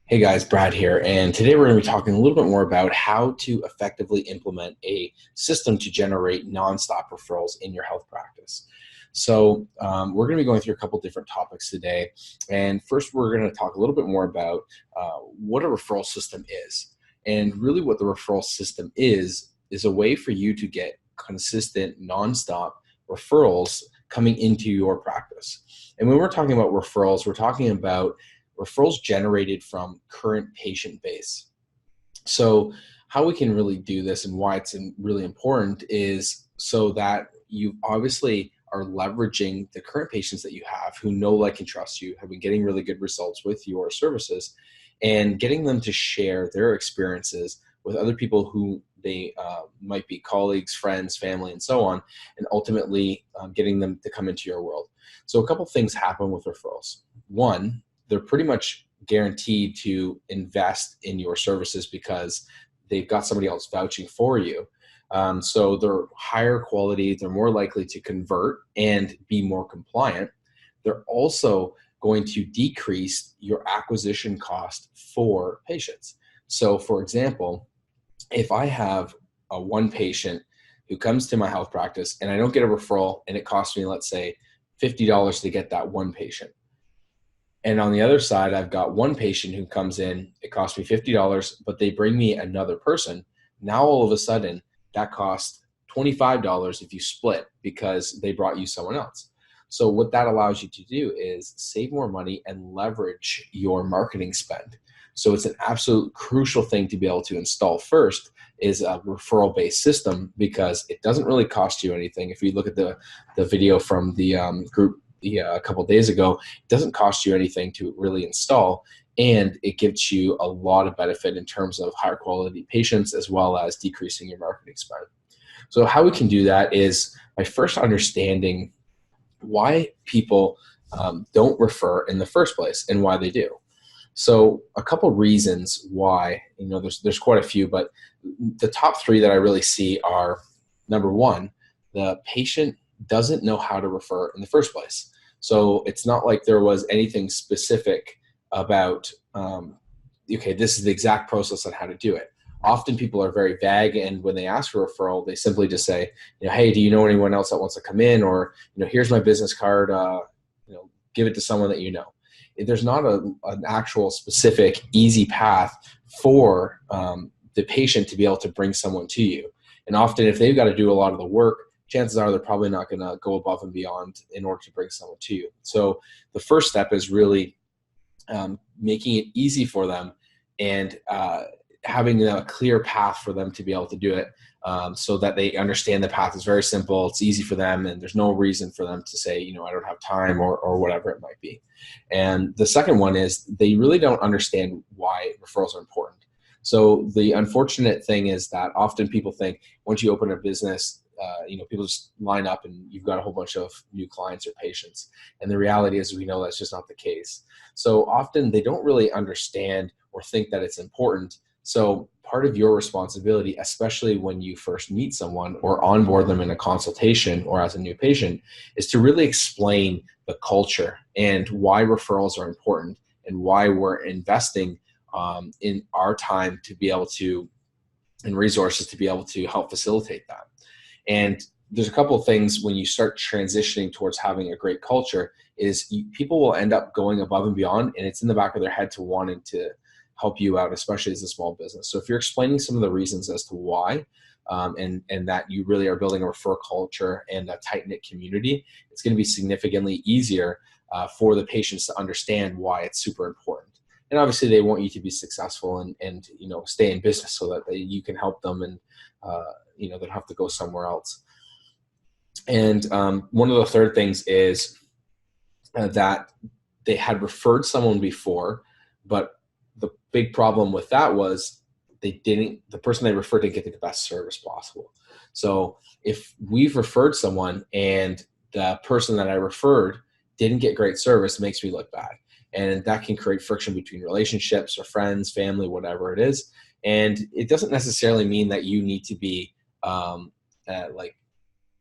Hey guys, Brad here, and today we're going to be talking a little bit more about how to effectively implement a system to generate nonstop referrals in your health practice. We're going to be going through a couple different topics today, and first we're going to talk a little bit more about what a referral system is. And really what the referral system is a way for you to get consistent, nonstop referrals coming into your practice. And when we're talking about referrals, we're talking about referrals generated from current patient base. So how we can really do this and why it's really important is so that you obviously are leveraging the current patients that you have who know, like, and trust you, have been getting really good results with your services, and getting them to share their experiences with other people who they might be colleagues, friends, family, and so on, and ultimately getting them to come into your world. So a couple things happen with referrals. One, they're pretty much guaranteed to invest in your services because they've got somebody else vouching for you. So they're higher quality, they're more likely to convert and be more compliant. They're also going to decrease your acquisition cost for patients. So for example, if I have one patient who comes to my health practice and I don't get a referral and it costs me, let's say, $50 to get that one patient. And on the other side, I've got one patient who comes in, it costs me $50, but they bring me another person. Now, all of a sudden, that costs $25 if you split because they brought you someone else. So what that allows you to do is save more money and leverage your marketing spend. So it's an absolute crucial thing to be able to install first is a referral-based system because it doesn't really cost you anything. If you look at the video from the group a couple of days ago, it doesn't cost you anything to really install, and it gives you a lot of benefit in terms of higher quality patients as well as decreasing your marketing spend. So how we can do that is by first understanding why people don't refer in the first place and why they do. So a couple reasons why, there's quite a few, but the top three that I really see are, number one, the patient doesn't know how to refer in the first place. So it's not like there was anything specific about, okay, this is the exact process on how to do it. Often people are very vague, and when they ask for a referral, they simply just say, hey, do you know anyone else that wants to come in? Or, here's my business card, give it to someone that you know. There's not an actual specific easy path for the patient to be able to bring someone to you. And often if they've got to do a lot of the work, chances are they're probably not going to go above and beyond in order to bring someone to you. So the first step is really making it easy for them and having a clear path for them to be able to do it so that they understand the path is very simple, it's easy for them, and there's no reason for them to say, I don't have time or whatever it might be. And the second one is they really don't understand why referrals are important. So the unfortunate thing is that often people think once you open a business, people just line up and you've got a whole bunch of new clients or patients. And the reality is we know that's just not the case. So often they don't really understand or think that it's important. So part of your responsibility, especially when you first meet someone or onboard them in a consultation or as a new patient, is to really explain the culture and why referrals are important and why we're investing in our time to be able to, and resources to be able to help facilitate that. And there's a couple of things when you start transitioning towards having a great culture is people will end up going above and beyond, and it's in the back of their head to wanting to help you out, especially as a small business. So if you're explaining some of the reasons as to why, and that you really are building a referral culture and a tight-knit community, it's going to be significantly easier for the patients to understand why it's super important. And obviously they want you to be successful and stay in business so that you can help them and they don't have to go somewhere else. And one of the third things is that they had referred someone before, but the big problem with that was the person they referred didn't get the best service possible. So if we've referred someone and the person that I referred didn't get great service, it makes me look bad. And that can create friction between relationships or friends, family, whatever it is. And it doesn't necessarily mean that you need to be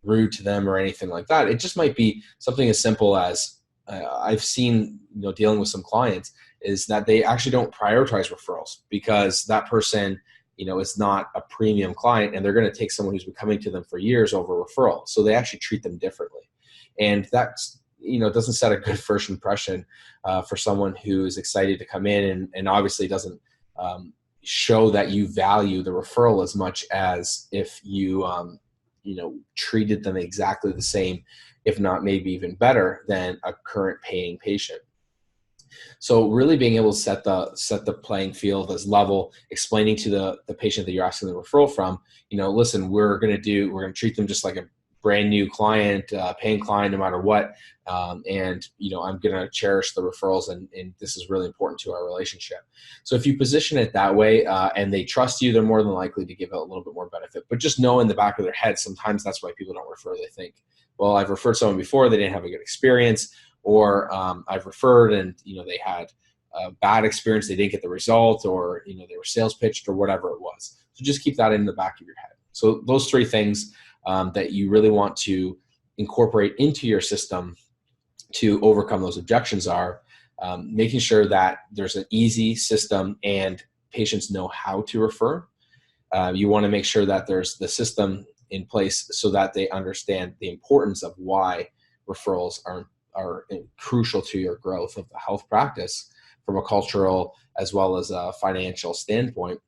rude to them or anything like that. It just might be something as simple as I've seen, dealing with some clients, is that they actually don't prioritize referrals because that person, is not a premium client, and they're going to take someone who's been coming to them for years over referral. So they actually treat them differently. And that's, doesn't set a good first impression for someone who is excited to come in and obviously doesn't show that you value the referral as much as if you, treated them exactly the same, if not maybe even better than a current paying patient. So really being able to set the playing field as level, explaining to the patient that you're asking the referral from, listen, we're going to treat them just like a brand new client, paying client, no matter what. And I'm going to cherish the referrals, and this is really important to our relationship. So if you position it that way, and they trust you, they're more than likely to give it a little bit more benefit. But just know in the back of their head, sometimes that's why people don't refer. They think, well, I've referred someone before, they didn't have a good experience, or I've referred and they had a bad experience, they didn't get the result, or they were sales pitched, or whatever it was. So just keep that in the back of your head. So those three things that you really want to incorporate into your system to overcome those objections are making sure that there's an easy system and patients know how to refer. You want to make sure that there's the system in place so that they understand the importance of why referrals are crucial to your growth of the health practice from a cultural as well as a financial standpoint.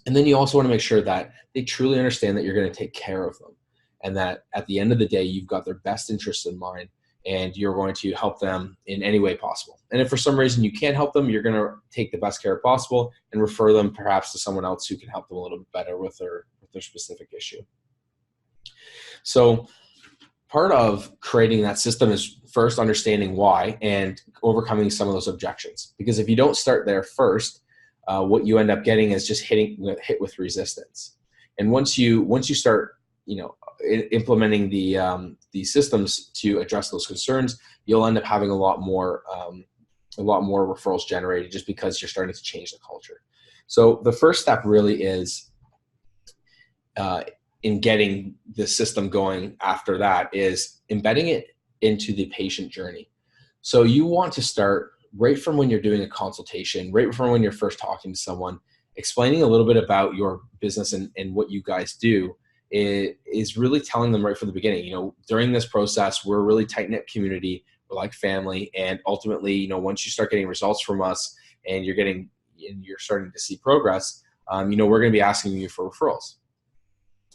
And then you also want to make sure that they truly understand that you're going to take care of them, and that at the end of the day, you've got their best interests in mind, and you're going to help them in any way possible. And if for some reason you can't help them, you're going to take the best care possible and refer them perhaps to someone else who can help them a little bit better with their specific issue. So part of creating that system is first understanding why and overcoming some of those objections. Because if you don't start there first, what you end up getting is just hit with resistance. And once you start, implementing the systems to address those concerns, you'll end up having a lot more referrals generated just because you're starting to change the culture. So the first step really is in getting the system going after that is embedding it into the patient journey. So you want to start right from when you're doing a consultation, right from when you're first talking to someone, explaining a little bit about your business and what you guys do. It is really telling them right from the beginning, during this process, we're a really tight-knit community, we're like family, and ultimately, once you start getting results from us and you're starting to see progress, we're going to be asking you for referrals.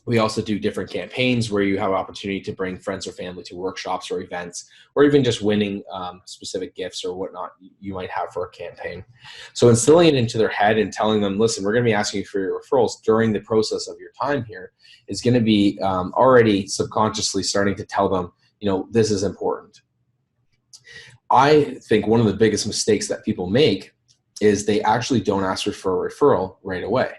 We also do different campaigns where you have an opportunity to bring friends or family to workshops or events, or even just winning specific gifts or whatnot you might have for a campaign. So instilling it into their head and telling them, listen, we're going to be asking you for your referrals during the process of your time here is going to be already subconsciously starting to tell them, this is important. I think one of the biggest mistakes that people make is they actually don't ask for a referral right away.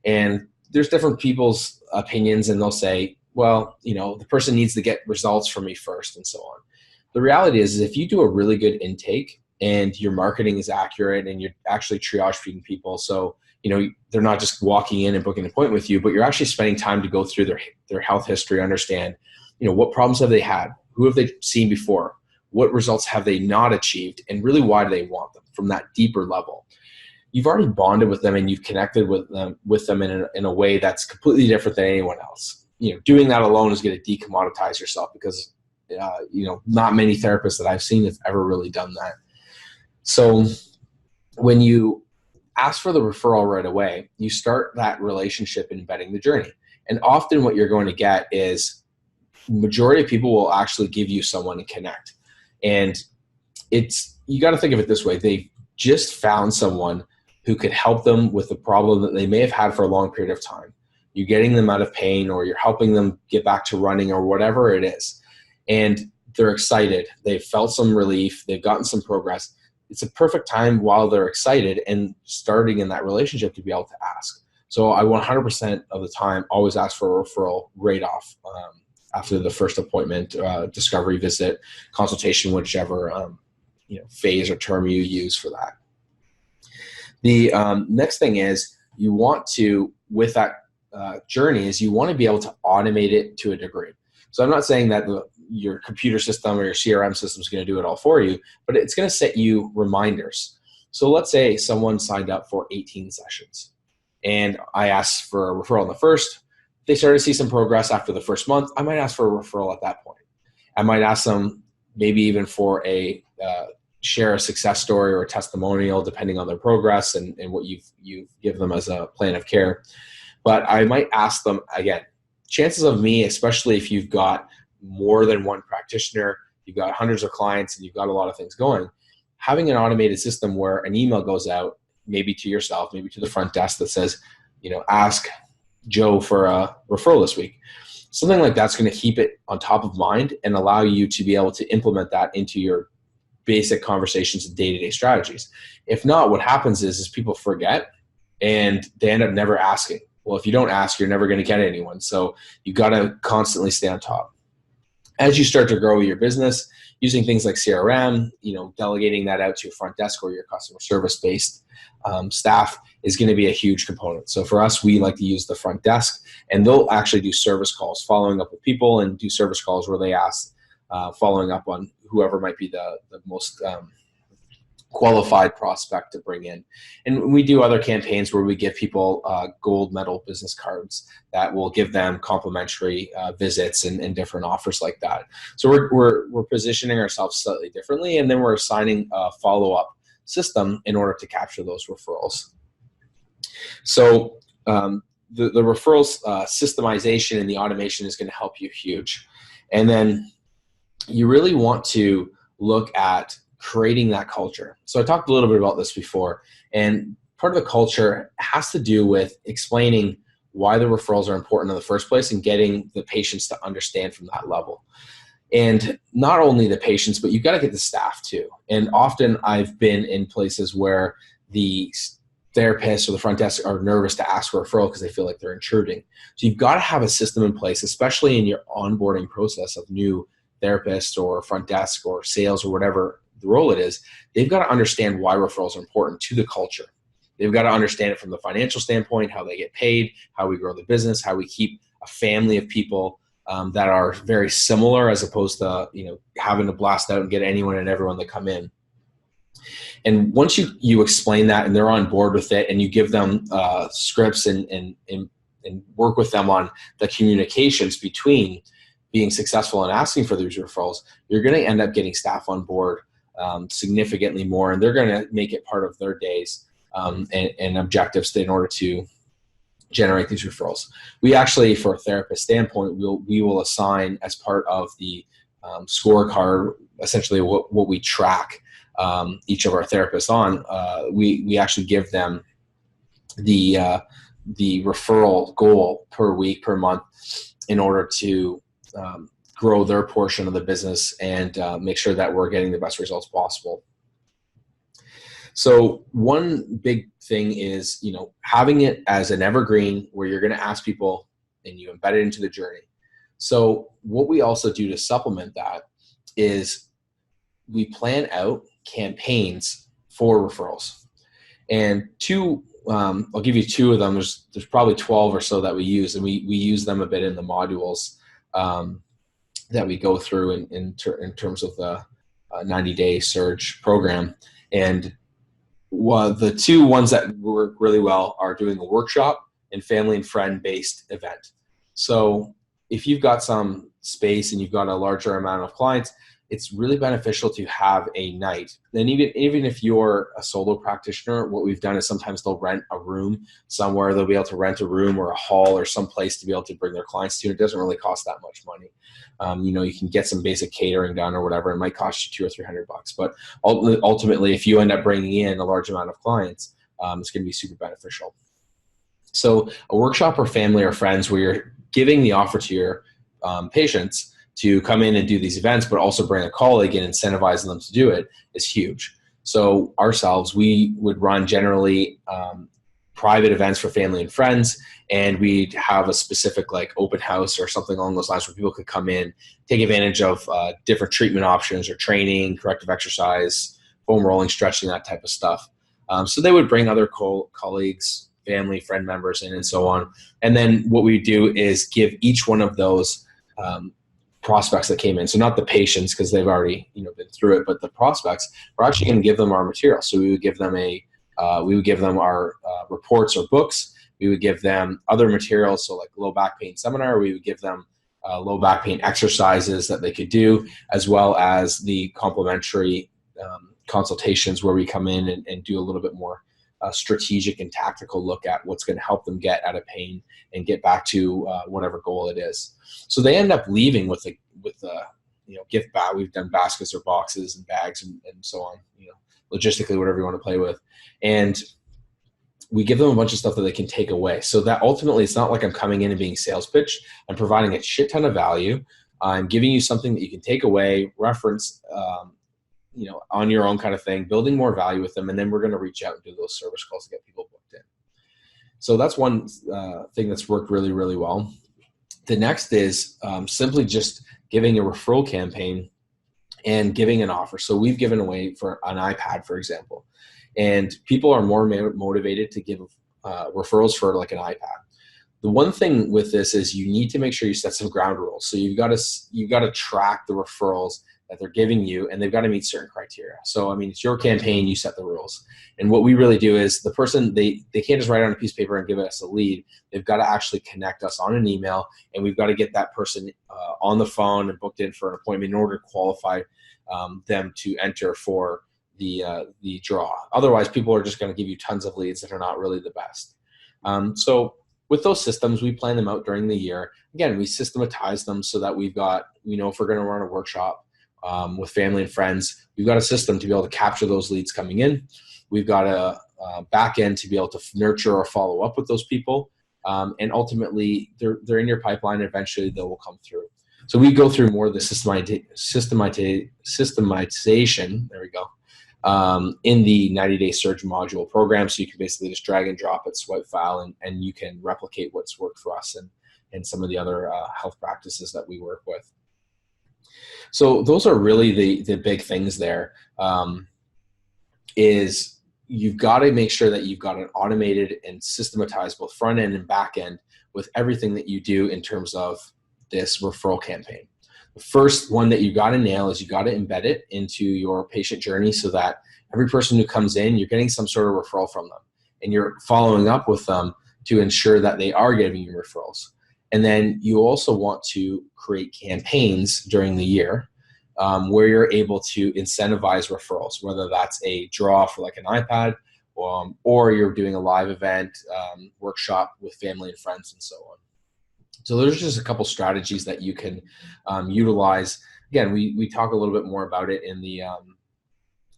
And there's different people's opinions, and they'll say, well, the person needs to get results from me first and so on. The reality is if you do a really good intake and your marketing is accurate and you're actually triage feeding people, so they're not just walking in and booking an appointment with you, but you're actually spending time to go through their health history, understand, what problems have they had, who have they seen before, what results have they not achieved, and really why do they want them from that deeper level. You've already bonded with them and you've connected with them in a way that's completely different than anyone else. Doing that alone is going to decommoditize yourself because, not many therapists that I've seen have ever really done that. So when you ask for the referral right away, you start that relationship embedding the journey. And often what you're going to get is majority of people will actually give you someone to connect. And you got to think of it this way. They just found someone who could help them with the problem that they may have had for a long period of time. You're getting them out of pain, or you're helping them get back to running, or whatever it is. And they're excited. They've felt some relief. They've gotten some progress. It's a perfect time while they're excited and starting in that relationship to be able to ask. So I 100% of the time always ask for a referral right off after the first appointment, discovery visit, consultation, whichever phase or term you use for that. The next thing is you want to, with that journey, is you want to be able to automate it to a degree. So I'm not saying that your computer system or your CRM system is going to do it all for you, but it's going to set you reminders. So let's say someone signed up for 18 sessions and I asked for a referral in the first. They started to see some progress after the first month. I might ask for a referral at that point. I might ask them maybe even for a share a success story or a testimonial, depending on their progress and what you've given them as a plan of care. But I might ask them, again, chances of me, especially if you've got more than one practitioner, you've got hundreds of clients and you've got a lot of things going, having an automated system where an email goes out, maybe to yourself, maybe to the front desk that says, ask Joe for a referral this week. Something like that's going to keep it on top of mind and allow you to be able to implement that into your basic conversations and day-to-day strategies. If not, what happens is people forget and they end up never asking. Well, if you don't ask, you're never going to get anyone. So you got to constantly stay on top. As you start to grow your business, using things like CRM, delegating that out to your front desk or your customer service-based staff is going to be a huge component. So for us, we like to use the front desk, and they'll actually do service calls, following up with people, and do service calls where they ask, following up on whoever might be the most qualified prospect to bring in. And we do other campaigns where we give people gold medal business cards that will give them complimentary visits and different offers like that. So we're positioning ourselves slightly differently, and then we're assigning a follow-up system in order to capture those referrals. So the referrals systemization and the automation is going to help you huge. And then you really want to look at creating that culture. So I talked a little bit about this before, and part of the culture has to do with explaining why the referrals are important in the first place and getting the patients to understand from that level. And not only the patients, but you've got to get the staff too. And often I've been in places where the therapists or the front desk are nervous to ask for a referral because they feel like they're intruding. So you've got to have a system in place, especially in your onboarding process of new therapists or front desk or sales or whatever the role it is. They've got to understand why referrals are important to the culture. They've got to understand it from the financial standpoint, how they get paid, how we grow the business, how we keep a family of people that are very similar, as opposed to having to blast out and get anyone and everyone that come in. And once you explain that and they're on board with it, and you give them scripts and work with them on the communications between being successful and asking for these referrals, you're going to end up getting staff on board significantly more, and they're going to make it part of their days and objectives in order to generate these referrals. We actually, for a therapist standpoint, we will assign as part of the scorecard, essentially what we track each of our therapists on. We actually give them the referral goal per week, per month, in order to grow their portion of the business and make sure that we're getting the best results possible. So one big thing is, having it as an evergreen where you're going to ask people and you embed it into the journey. So what we also do to supplement that is we plan out campaigns for referrals. And I'll give you two of them. There's probably 12 or so that we use, and we use them a bit in the modules that we go through in terms of the 90-day surge program. And the two ones that work really well are doing a workshop and family and friend based event. So if you've got some space and you've got a larger amount of clients, it's really beneficial to have a night. And even if you're a solo practitioner, what we've done is sometimes they'll rent a room somewhere. They'll be able to rent a room or a hall or some place to be able to bring their clients to. It doesn't really cost that much money. You can get some basic catering done or whatever. It might cost you $200 or $300, but ultimately, if you end up bringing in a large amount of clients, it's going to be super beneficial. So a workshop or family or friends where you're giving the offer to your patients to come in and do these events, but also bring a colleague and incentivizing them to do it is huge. So ourselves, we would run generally private events for family and friends, and we'd have a specific like open house or something along those lines where people could come in, take advantage of different treatment options or training, corrective exercise, foam rolling, stretching, that type of stuff. So they would bring other colleagues, family, friend members in, and so on. And then what we do is give each one of those prospects that came in. So not the patients, because they've already been through it, but the prospects, we're actually going to give them our material. So we would give them our reports or books. We would give them other materials, so like low back pain seminar. We would give them low back pain exercises that they could do, as well as the complimentary consultations where we come in and do a little bit more strategic and tactical look at what's going to help them get out of pain and get back to whatever goal it is. So they end up leaving with a gift bag. We've done baskets or boxes and bags and so on, logistically, whatever you want to play with. And we give them a bunch of stuff that they can take away. So that ultimately, it's not like I'm coming in and being sales pitched. I'm providing a shit ton of value. I'm giving you something that you can take away, reference, on your own kind of thing, building more value with them. And then we're going to reach out and do those service calls to get people booked in. So that's one thing that's worked really, really well. The next is simply just giving a referral campaign and giving an offer. So we've given away for an iPad, for example, and people are more motivated to give referrals for like an iPad. The one thing with this is you need to make sure you set some ground rules. So you've got to track the referrals that they're giving you, and they've got to meet certain criteria. So, I mean, it's your campaign, you set the rules. And what we really do is the person, they can't just write on a piece of paper and give us a lead. They've got to actually connect us on an email, and we've got to get that person on the phone and booked in for an appointment in order to qualify them to enter for the draw. Otherwise, people are just going to give you tons of leads that are not really the best. So with those systems, we plan them out during the year. Again, we systematize them so that we know if we're going to run a workshop with family and friends, we've got a system to be able to capture those leads coming in. We've got a back end to be able to nurture or follow up with those people. And ultimately, they're in your pipeline, and eventually they will come through. So we go through more of the systematization, there we go, in the 90-day Surge module program. So you can basically just drag and drop it, swipe file, and you can replicate what's worked for us and some of the other health practices that we work with. So those are really the big things there. Is you've got to make sure that you've got an automated and systematized both front end and back end with everything that you do in terms of this referral campaign. The first one that you got to nail is you got to embed it into your patient journey so that every person who comes in, you're getting some sort of referral from them, and you're following up with them to ensure that they are giving you referrals. And then you also want to create campaigns during the year where you're able to incentivize referrals, whether that's a draw for like an iPad or you're doing a live event, workshop with family and friends and so on. So there's just a couple strategies that you can utilize. Again, we talk a little bit more about it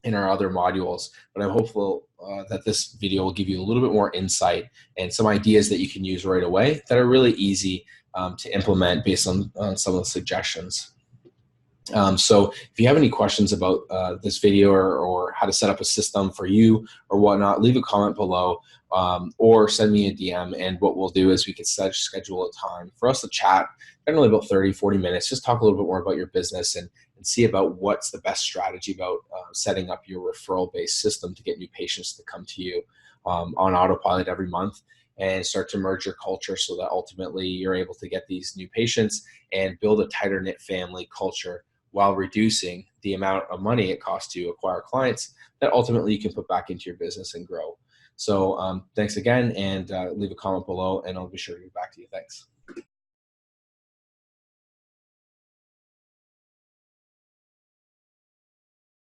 in our other modules, but I'm hopeful that this video will give you a little bit more insight and some ideas that you can use right away that are really easy to implement based on some of the suggestions. So if you have any questions about this video or how to set up a system for you or whatnot, leave a comment below or send me a DM. And what we'll do is we can schedule a time for us to chat, generally about 30-40 minutes, just talk a little bit more about your business and see about what's the best strategy about setting up your referral-based system to get new patients to come to you on Autopilot every month, and start to merge your culture so that ultimately you're able to get these new patients and build a tighter-knit family culture while reducing the amount of money it costs to acquire clients that ultimately you can put back into your business and grow. So thanks again, and leave a comment below, and I'll be sure to get back to you. Thanks.